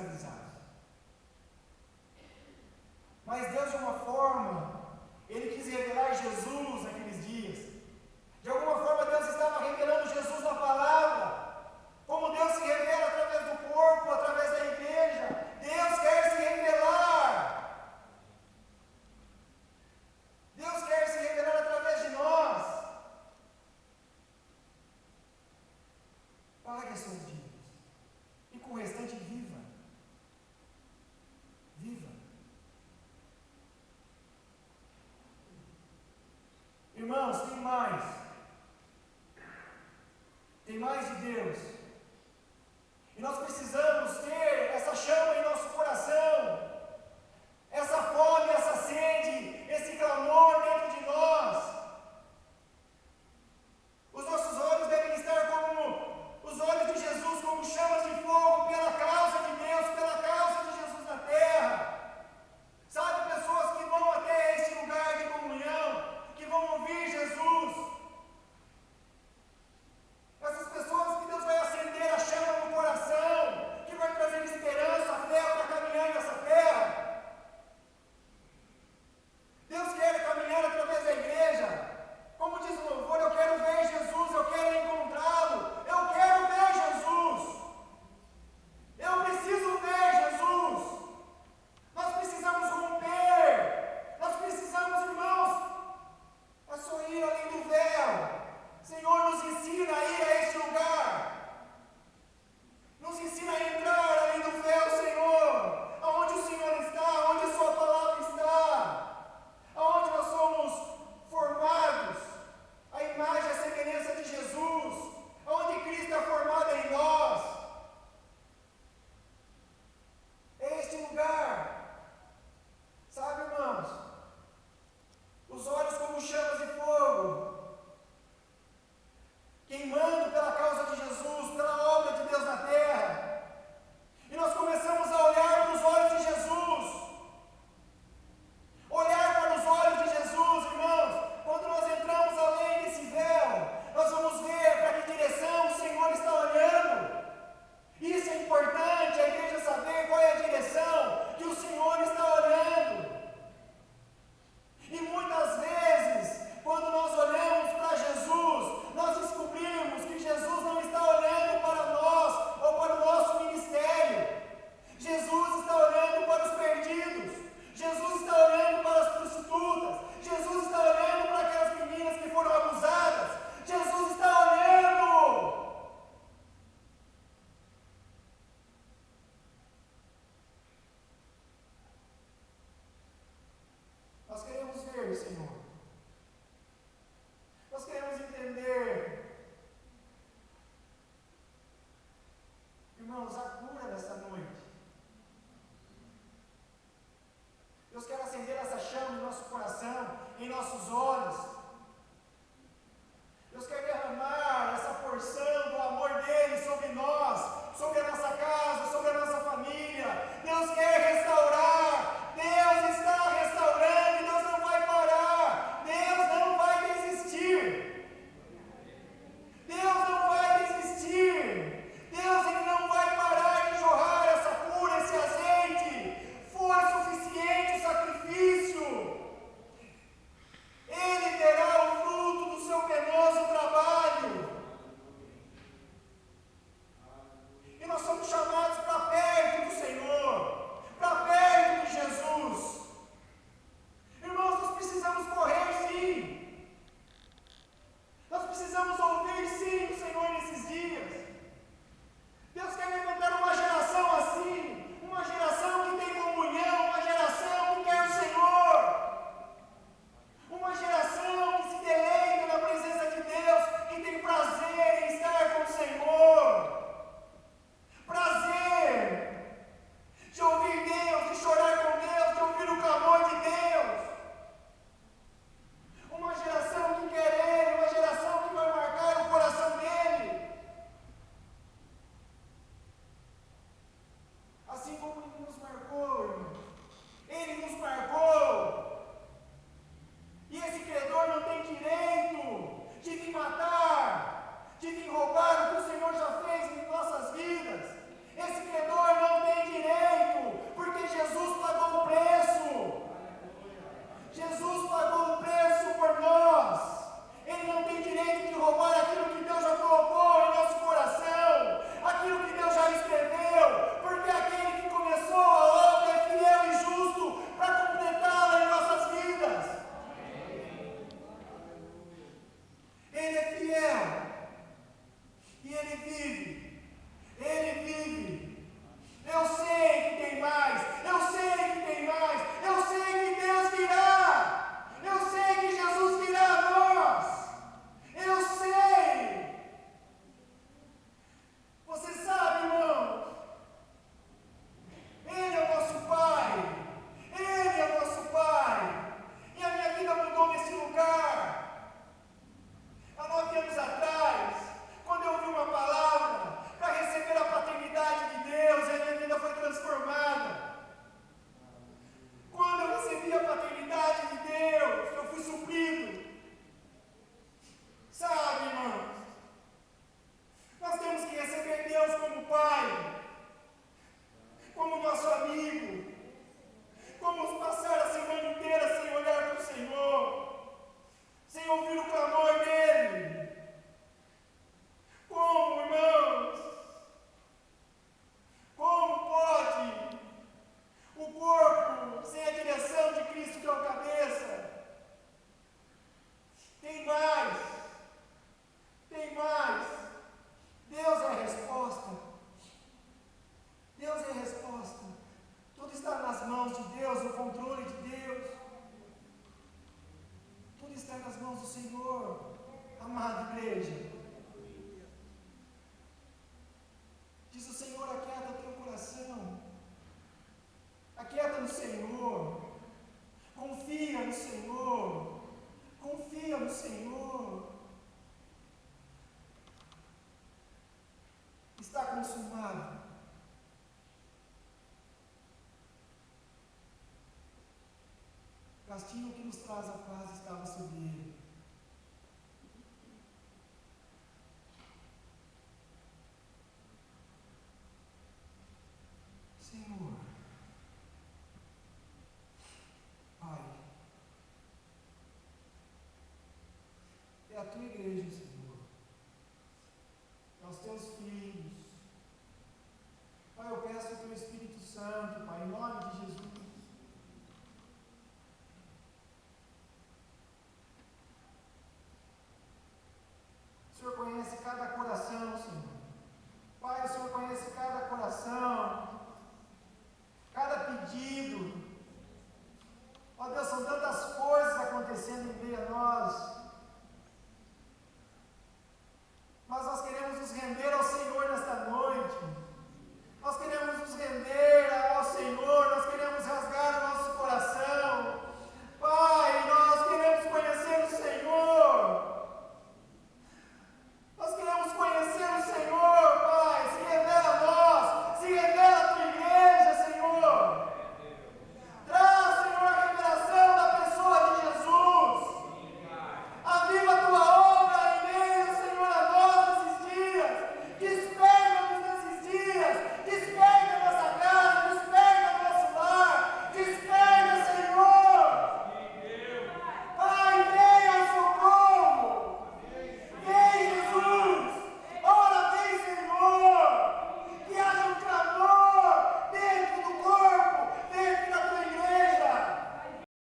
escravizados. Mas Deus, de uma forma, Ele quis revelar Jesus naqueles dias. De alguma forma, Deus estava revelando Jesus na palavra, como Deus se revela através do corpo, através da igreja. Deus quer se revelar. Deus quer se revelar através de nós. Pague as suas dívidas. E com o restante, viva. Viva. Irmãos, tem mais. Tem mais de Deus. E nós precisamos ter essa chama em nosso coração, essa fome, essa sede, esse clamor dentro de nós. Os nossos olhos devem estar como os olhos de Jesus, como chamas de fogo pela causa de Deus, pela causa de Jesus na terra. Sabe, pessoas que vão até este lugar de comunhão, que vão ouvir Jesus. Essas pessoas que Deus vai acender a chama no coração, que vai trazer esperança, fé para caminhar nessa terra. Deus quer caminhar através da igreja. Como diz o louvor, eu quero ver Jesus, eu quero encontrá-lo, eu quero ver Jesus. Eu preciso ver Jesus. Nós precisamos romper. Nós precisamos, irmãos, a sorrir além do véu. Senhor, nos ensina a ir a este lugar. Nos ensina a entrar além do véu, Senhor. Aonde o Senhor está, aonde a Sua palavra está. Aonde nós somos formados, a imagem e a semelhança de Jesus. Aonde Cristo é formado em nós. É este lugar. Sabe, irmãos? Os olhos como chamas de fogo, queimando pela causa de Jesus, pela obra de Deus na terra. E nós começamos a olhar para os olhos de Jesus. Olhar para os olhos de Jesus, irmãos. Quando nós entramos além desse véu, nós vamos ver para que direção o Senhor está olhando. Isso é importante, a igreja saber qual é a direção que o Senhor está olhando. E muitas vezes, quando nós olhamos para Jesus, nós descobrimos que está consumado. O castigo que nos traz a paz estava sobre ele. Senhor, Pai, é a tua igreja, Senhor.